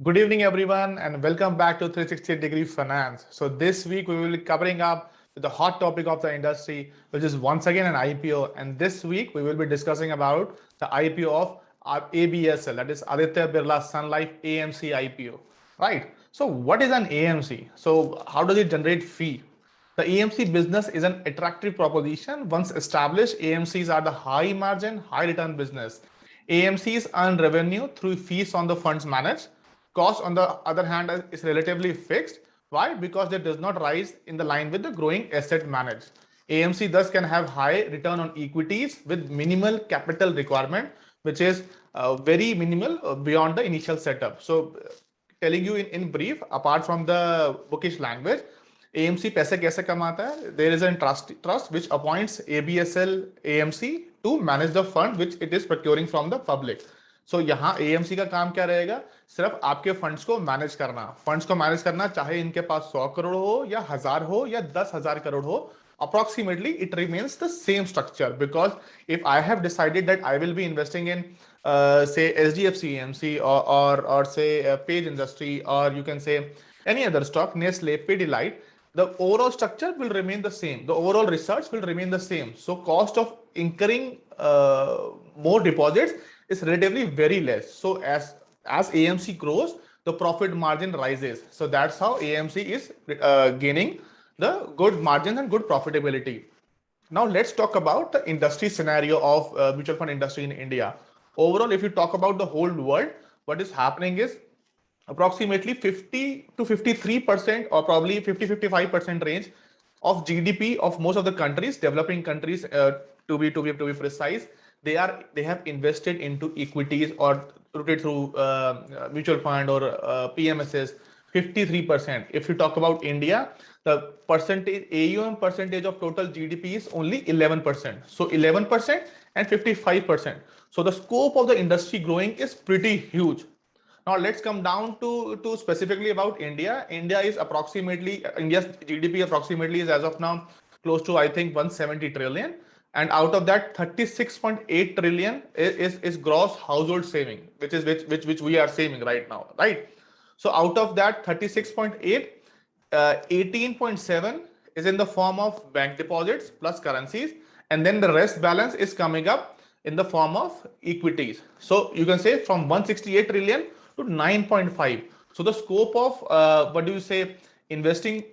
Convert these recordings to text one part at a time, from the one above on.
Good evening, everyone, and welcome back to 360 Degree Finance. So, this week we will be covering up the hot topic of the industry, which is once again an IPO. And this week we will be discussing about the IPO of ABSL, that is Aditya Birla Sun Life AMC IPO. Right. So, what is an AMC? So, how does it generate fee? The AMC business is an attractive proposition. Once established, AMCs are the high margin, high return business. AMCs earn revenue through fees on the funds managed. Cost, on the other hand, is relatively fixed. Why? Because they does not rise in the line with the growing asset managed. AMC thus can have high return on equities with minimal capital requirement, which is very minimal beyond the initial setup. So, telling you in brief, apart from the bookish language, AMC पैसे कैसे कमाता है? There is a trust which appoints ABSL AMC to manage the fund which it is procuring from the public. So यहाँ AMC का काम क्या रहेगा? सिर्फ आपके फंड्स को मैनेज करना चाहे इनके पास 100 करोड़ हो या 1000 हो या 10,000 करोड़ हो, approximately it remains the same structure, because if I have decided that I will be investing in say SDFC AMC or say Page Industry, or you can say any other stock, Nestle, Pidilite, the overall structure will remain the same. The overall research will remain the same. So cost of incurring more deposits is relatively very less. So as AMC grows, the profit margin rises. So that's how AMC is gaining the good margins and good profitability. Now let's talk about the industry scenario of mutual fund industry in India. Overall, if you talk about the whole world, what is happening is approximately 50 to 53% or probably 50-55% range of GDP of most of the countries, developing countries, to be precise, they have invested into equities or rotated through mutual fund or PMSs. 53%. If you talk about India, the percentage AUM percentage of total GDP is only 11%. So 11% and 55%. So the scope of the industry growing is pretty huge. Now let's come down to specifically about India. India's GDP approximately is as of now close to, I think, 170 trillion. And out of that, 36.8 trillion is gross household saving, which we are saving right now, right? So out of that 36.8, 18.7 is in the form of bank deposits plus currencies, and then the rest balance is coming up in the form of equities. So you can say from 168 trillion to 9.5. So the scope of what do you say, investing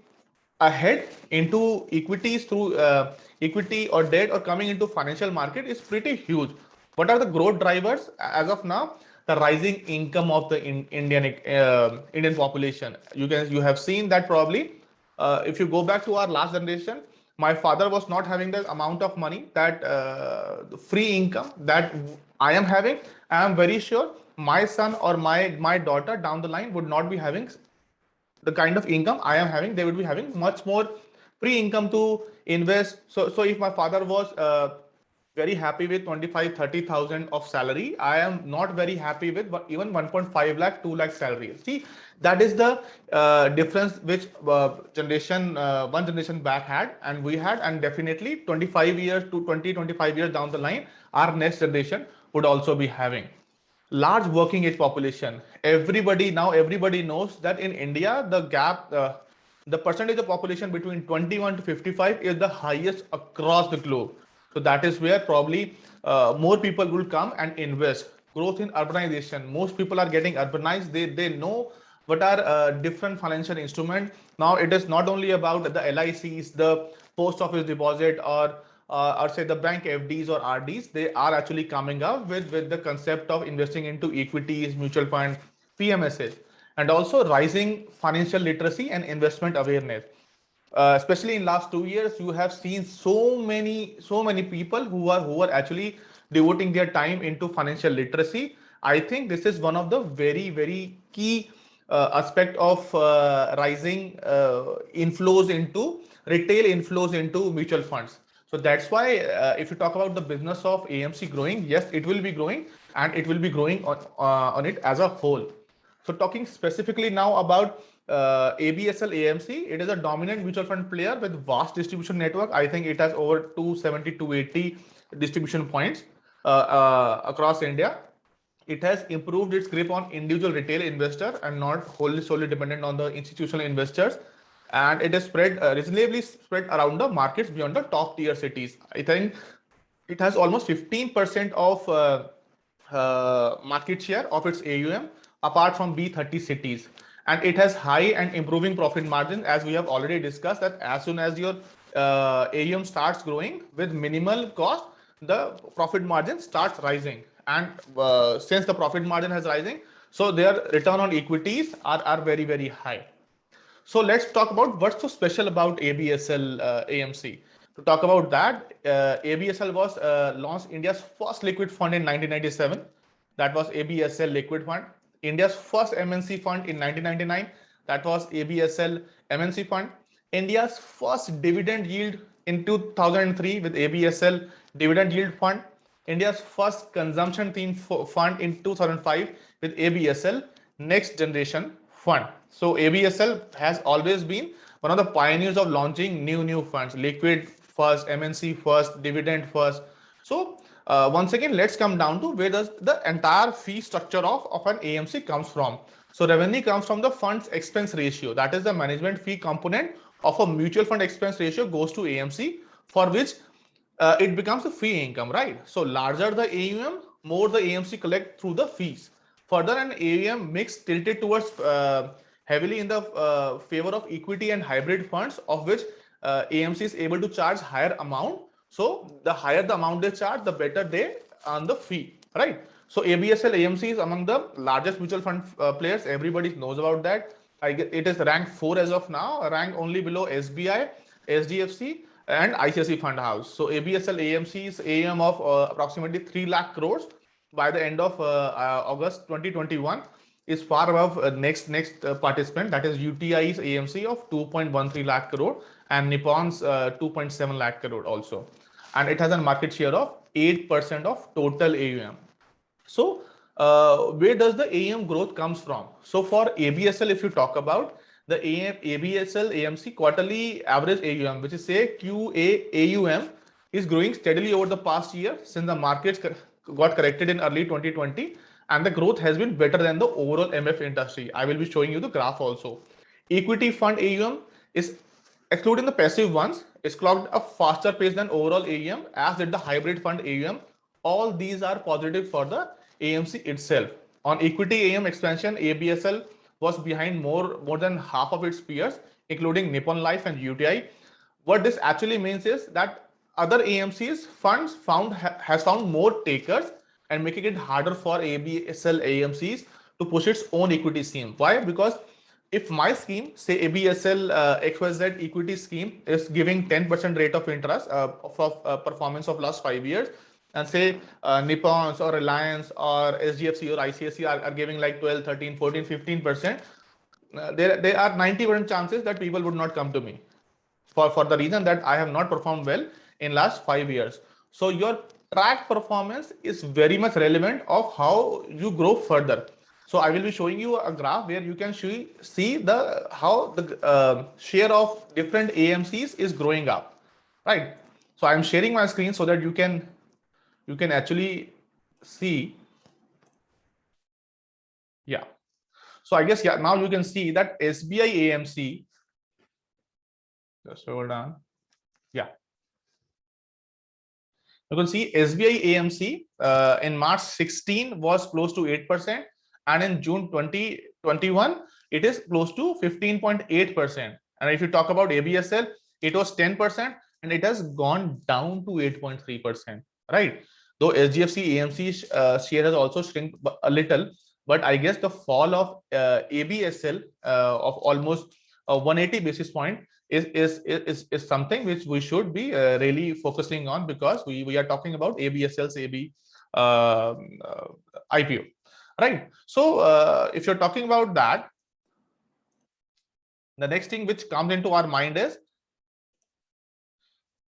ahead into equities through equity or debt or coming into financial market is pretty huge. What are the growth drivers as of now? The rising income of the Indian population. You have seen that probably. If you go back to our last generation, my father was not having the amount of money that free income that I am having. I am very sure my son or my daughter down the line would not be having the kind of income I am having. They would be having much more free income to invest. So if my father was very happy with 25-30,000 of salary, I am not very happy with even 1.5 lakh, 2 lakh salary. See, that is the difference which one generation back had and we had, and definitely 25 years to 25 years down the line, our next generation would also be having large working age population. Everybody knows that in India, the percentage of population between 21 to 55 is the highest across the globe. So that is where probably more people will come and invest. Growth in urbanization. Most people are getting urbanized. They know what are different financial instruments. Now it is not only about the LICs, the post office deposit, or say the bank FDs or RDs. They are actually coming up with the concept of investing into equities, mutual fund, PMSs, and also rising financial literacy and investment awareness. Especially in last 2 years, you have seen so many people who are actually devoting their time into financial literacy. I think this is one of the very key aspect of rising inflows into retail inflows into mutual funds. So that's why if you talk about the business of AMC growing, yes, it will be growing, and it will be growing on it as a whole. So talking specifically now about ABSL AMC, it is a dominant mutual fund player with vast distribution network. I think it has over 270 to 80 distribution points across India. it has improved its grip on individual retail investor and not wholly solely dependent on the institutional investors. And it is spread reasonably spread around the markets beyond the top tier cities. I think it has almost 15% of market share of its AUM apart from B30 cities. And it has high and improving profit margin, as we have already discussed, that as soon as your AUM starts growing with minimal cost, the profit margin starts rising. And since the profit margin has rising, so their return on equities are very, very high. So let's talk about what's so special about ABSL AMC. To talk about that, ABSL was launched India's first liquid fund in 1997. That was ABSL Liquid Fund. India's first MNC fund in 1999. That was ABSL MNC Fund. India's first dividend yield in 2003 with ABSL Dividend Yield Fund. India's first consumption theme fund in 2005 with ABSL Next Generation Fund. So ABSL has always been one of the pioneers of launching new funds, liquid first, MNC first, dividend first. So once again, let's come down to where does the entire fee structure of an AMC comes from. So revenue comes from the fund's expense ratio. That is the management fee component of a mutual fund expense ratio goes to AMC, for which it becomes a fee income, right? So larger the AUM, more the AMC collect through the fees. Further, an AUM mix tilted towards heavily in the favor of equity and hybrid funds, of which AMC is able to charge higher amount. So the higher the amount they charge, the better they earn the fee, right? So ABSL AMC is among the largest mutual fund players. Everybody knows about that. It is ranked 4 as of now, ranked only below SBI, SDFC, and ICICI Fund House. So ABSL AMC's AUM of approximately 3 lakh crores by the end of August 2021 is far above next participant, that is UTI's AMC of 2.13 lakh crore and Nippon's 2.7 lakh crore also. And it has a market share of 8% of total AUM. So where does the AUM growth comes from? So for ABSL, if you talk about the ABSL AMC quarterly average AUM, which is say QAAUM, is growing steadily over the past year since the markets got corrected in early 2020, and the growth has been better than the overall MF industry. I will be showing you the graph also. Equity fund AUM is, excluding the passive ones, is clocked a faster pace than overall AUM, as did the hybrid fund AUM. All these are positive for the AMC itself. On equity AUM expansion, ABSL was behind more than half of its peers, including Nippon Life and UTI. What this actually means is that other AMCs funds has found more takers and making it harder for ABSL AMCs to push its own equity scheme. Why? Because if my scheme, say ABSL XYZ equity scheme, is giving 10% rate of interest of performance of last 5 years, and say Nippon's or Reliance or SDFC or ICICI are giving like 12, 13, 14, 15%, there are 90% chances that people would not come to me for the reason that I have not performed well in last 5 years. So your track performance is very much relevant of how you grow further. So I will be showing you a graph where you can see the how the share of different AMCs is growing up, right? So I'm sharing my screen so that you can actually see. Yeah. So I guess, yeah, now you can see that SBI AMC, just hold on. Yeah. You can see SBI AMC in March 16 was close to 8%, and in June 2021 it is close to 15.8%. And if you talk about ABSL, it was 10% and it has gone down to 8.3%, right? Though SGFC AMC share has also shrunk a little, but I guess the fall of ABSL of almost 180 basis point is something which we should be really focusing on, because we are talking about ABSL's IPO, right? So if you're talking about that, the next thing which comes into our mind is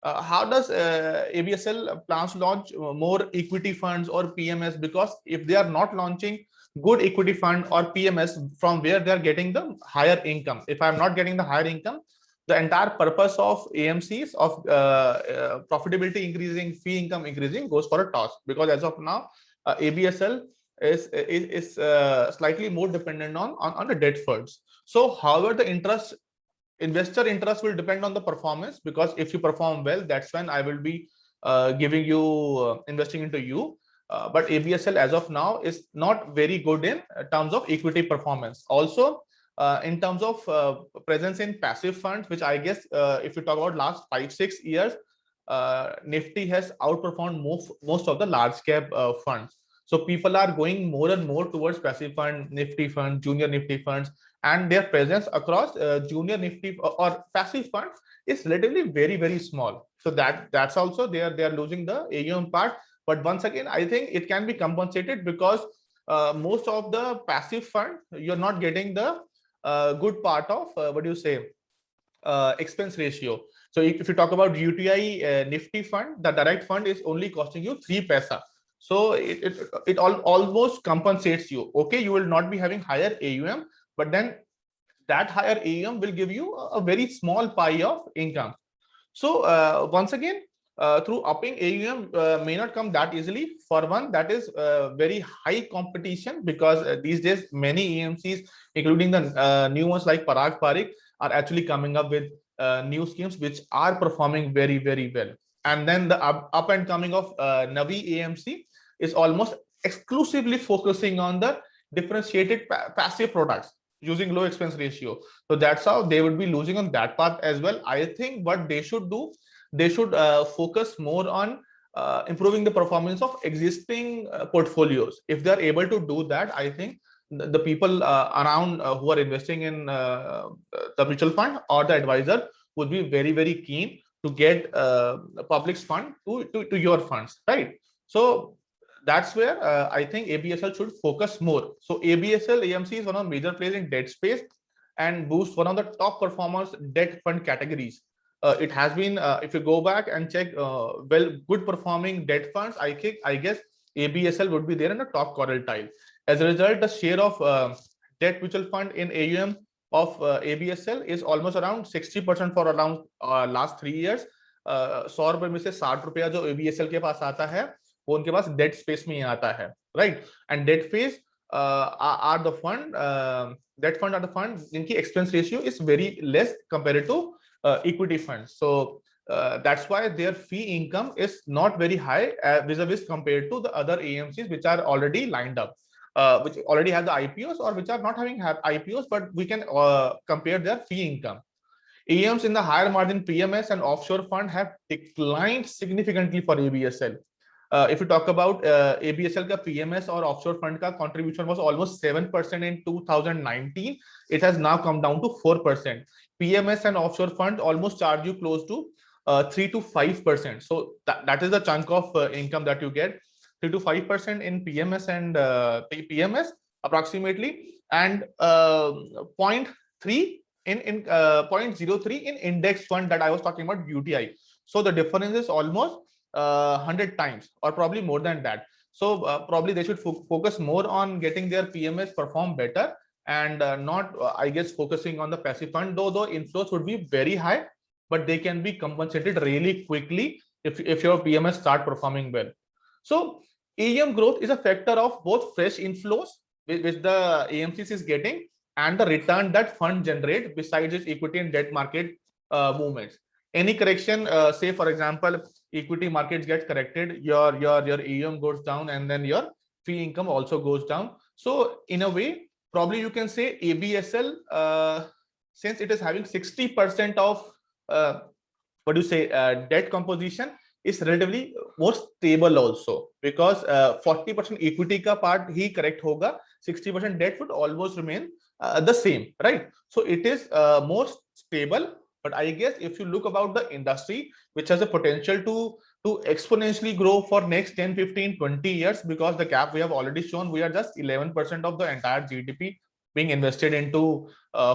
how does ABSL plans to launch more equity funds or PMS? Because if they are not launching good equity fund or PMS, from where they are getting the higher income? If I'm not getting the higher income, the entire purpose of AMCs of profitability increasing, fee income increasing goes for a toss. Because as of now, ABSL is slightly more dependent on the debt funds. So however, the investor interest will depend on the performance, because if you perform well, that's when I will be giving you investing into you. But ABSL as of now is not very good in terms of equity performance. Also, in terms of presence in passive funds, which I guess if you talk about last 5-6 years, Nifty has outperformed most of the large cap funds. So people are going more and more towards passive fund, Nifty fund, junior Nifty funds, and their presence across junior Nifty or passive funds is relatively very small. So that's also they are losing the AUM part. But once again, I think it can be compensated, because most of the passive fund, you're not getting the good part of what do you say, expense ratio. So if you talk about UTI Nifty fund, the direct fund is only costing you 3 paisa. So it almost compensates you. Okay, you will not be having higher AUM, but then that higher AUM will give you a very small pie of income. So once again, through upping AUM may not come that easily. For one, that is very high competition, because these days many AMCs, including the new ones like Parag Parikh, are actually coming up with new schemes which are performing very well. And then the up and coming of Navi AMC is almost exclusively focusing on the differentiated passive products using low expense ratio. So that's how they would be losing on that part as well. I think what they should do, they should focus more on improving the performance of existing portfolios. If they are able to do that, I think the people around who are investing in the mutual fund or the advisor would be very keen to get public's fund to your funds, right? So that's where I think ABSL should focus more. So ABSL AMC is one of the major players in debt space and boosts one of the top performers debt fund categories. It has been, if you go back and check, good performing debt funds, I guess ABSL would be there in the top quartile. As a result, the share of debt mutual fund in AUM of ABSL is almost around 60% for around last 3 years. 100 रुपए में से 60 रुपया जो ABSL के पास आता है, वो उनके पास डेट स्पेस में ही आता है, right? And debt phase are the fund, debt fund are the funds जिनकी expense ratio is very less compared to equity funds. So that's why their fee income is not very high vis-a-vis compared to the other AMCs which are already lined up, which already have the IPOs or which are not having IPOs, but we can compare their fee income. AUMs in the higher margin PMS and offshore fund have declined significantly for ABSL. If you talk about ABSL ka PMS or offshore fund ka contribution was almost 7% in 2019. It has now come down to 4%. PMS and offshore fund almost charge you close to 3 to 5%. So that is the chunk of income that you get, 3 to 5% in PMS and PMS approximately, and 0.3 in 0.03 in index fund that I was talking about, UTI. So the difference is almost 100 times or probably more than that. So probably they should focus more on getting their PMS perform better and not I guess focusing on the passive fund, though inflows would be very high, but they can be compensated really quickly if your PMS start performing well. So AUM growth is a factor of both fresh inflows which the AMCs is getting and the return that fund generate besides its equity and debt market movements. Any correction, say for example equity markets get corrected, your AUM goes down and then your fee income also goes down. So in a way probably you can say ABSL, since it is having 60% of what do you say debt composition, is relatively more stable also, because 40% equity ka part he correct होगा, 60% debt would almost remain the same, right? So it is more stable. But I guess if you look about the industry which has a potential to exponentially grow for next 10, 15, 20 years, because the gap we have already shown, we are just 11% of the entire GDP being invested into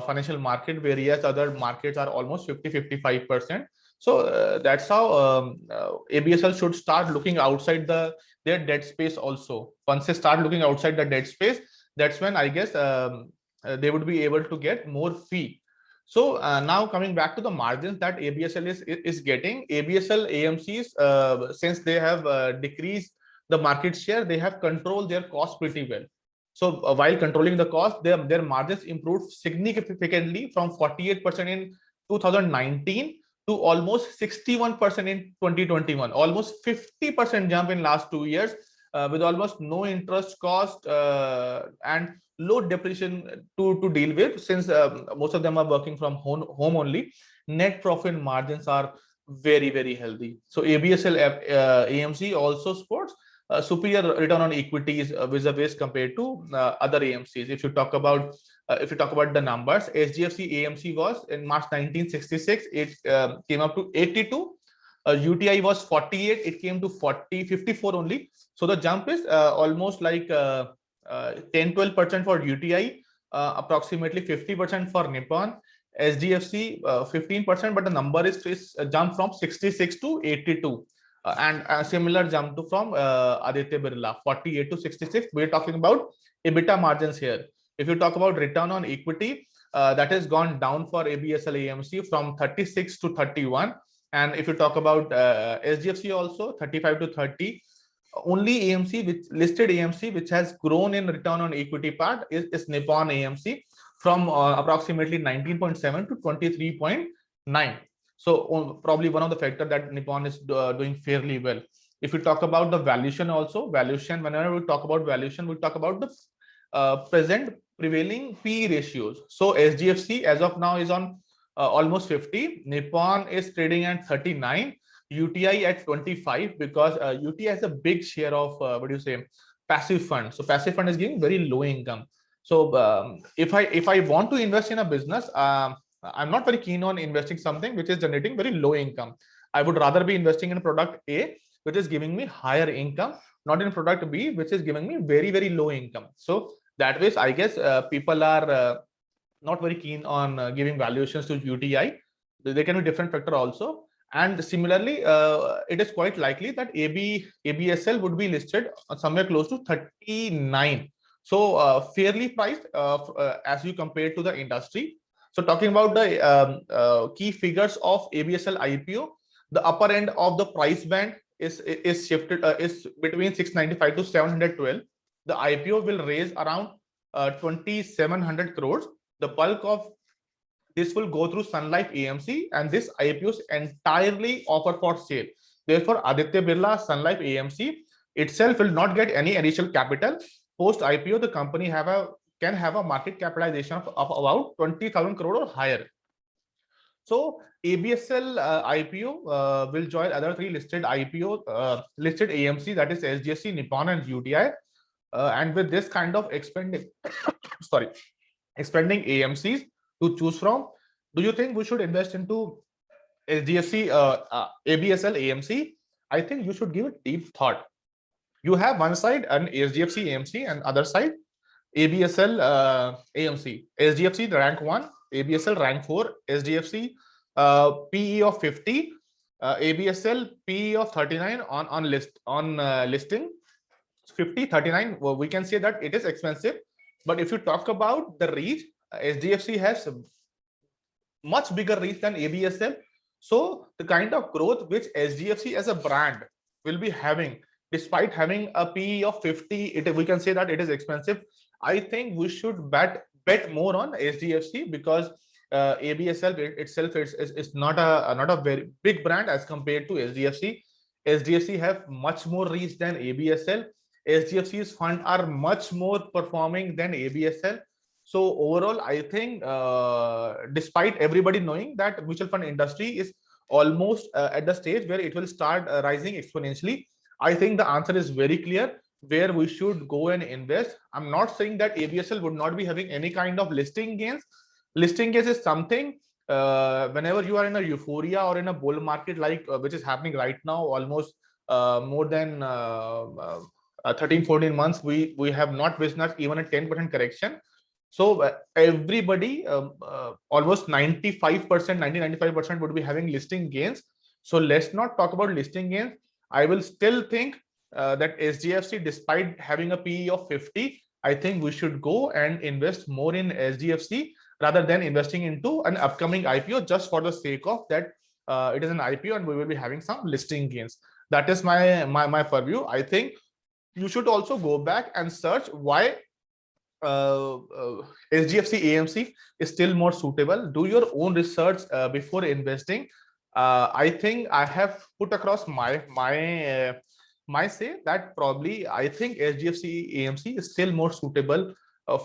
financial market, whereas other markets are almost 50-55%. So that's how ABSL should start looking outside their debt space also. Once they start looking outside the debt space, that's when I guess they would be able to get more fee. So now coming back to the margins that ABSL is getting, ABSL AMCs, since they have decreased the market share, they have controlled their cost pretty well. So while controlling the cost, their margins improved significantly from 48% in 2019 to almost 61% in 2021, almost 50% jump in last 2 years, with almost no interest cost and low depreciation to deal with, since most of them are working from home only. Net profit margins are very healthy. So ABSL AMC also sports superior return on equities vis-a-vis compared to other AMCs. If you talk about the numbers, SGFC AMC was in March 1966, it came up to 82. UTI was 48, it came to 54 only. So the jump is almost like 10-12% for UTI, approximately 50% for Nippon. SGFC 15%, but the number is jump from 66 to 82. And a similar jump to from Aditya Birla, 48 to 66. We're talking about EBITDA margins here. If you talk about return on equity, that has gone down for ABSL AMC from 36 to 31. And if you talk about SGFC also, 35 to 30. Only AMC, which listed AMC, which has grown in return on equity part is Nippon AMC, from approximately 19.7 to 23.9. So probably one of the factors that Nippon is doing fairly well. If we talk about the valuation also, whenever we talk about valuation, we talk about the present prevailing PE ratios. So SGFC as of now is on almost 50. Nippon is trading at 39. UTI at 25, because UTI has a big share of passive fund. So passive fund is giving very low income. So if I want to invest in a business, I'm not very keen on investing something which is generating very low income. I would rather be investing in product A, which is giving me higher income, not in product B, which is giving me very low income. So that way, I guess people are not very keen on giving valuations to UTI. There can be different factor also. And similarly, it is quite likely that ABSL would be listed somewhere close to 39. So fairly priced as you compare to the industry. So talking about the key figures of ABSL IPO, the upper end of the price band is shifted is between 695 to 712. The IPO will raise around 2,700 crores. The bulk of this will go through Sun Life AMC, and this IPO is entirely offer for sale. Therefore, Aditya Birla Sun Life AMC itself will not get any additional capital. Post IPO, the company can have a market capitalization of about 20,000 crore or higher. So ABSL IPO will join other three listed listed AMC, that is SGFC, Nippon, and UTI. And with this kind of expanding AMCs to choose from, do you think we should invest into SGFC, ABSL AMC? I think you should give it deep thought. You have one side an SGFC AMC and other side ABSL AMC. SGFC rank 1, ABSL rank 4, SGFC PE of 50, ABSL PE of 39 on listing. 50, 39, well, we can say that it is expensive. But if you talk about the reach, SGFC has much bigger reach than ABSL. So the kind of growth which SGFC as a brand will be having, despite having a PE of 50, we can say that it is expensive. I think we should bet more on SGFC, because ABSL itself is not a very big brand as compared to SGFC. SGFC have much more reach than ABSL. SGFC's fund are much more performing than ABSL. So overall, I think despite everybody knowing that mutual fund industry is almost at the stage where it will start rising exponentially, I think the answer is very clear where we should go and invest. I'm not saying that ABSL would not be having any kind of listing gains. Listing gains is something whenever you are in a euphoria or in a bull market like which is happening right now, almost more than 13-14 months, we have not witnessed even a 10% correction. So everybody, almost 95%, 90-95% would be having listing gains. So let's not talk about listing gains. I will still think that SGFC, despite having a PE of 50, I think we should go and invest more in SGFC rather than investing into an upcoming IPO just for the sake of that it is an IPO and we will be having some listing gains. That is my purview. I think you should also go back and search why SGFC AMC is still more suitable. Do your own research before investing. I think I have put across my say that probably I think SGFC AMC is still more suitable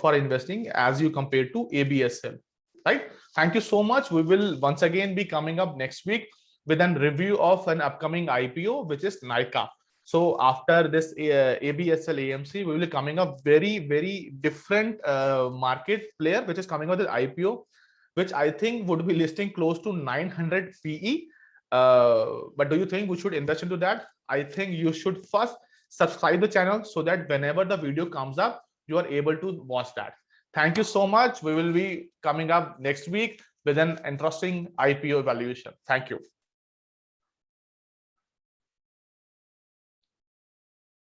for investing as you compare to ABSL. Right. Thank you so much. We will once again be coming up next week with a review of an upcoming IPO, which is Nykaa. So after this ABSL AMC, we will be coming up very different market player, which is coming out with IPO, which I think would be listing close to 900 PE. But do you think we should invest into that? I think you should first subscribe the channel so that whenever the video comes up, you are able to watch that. Thank you so much. We will be coming up next week with an interesting IPO evaluation. Thank you.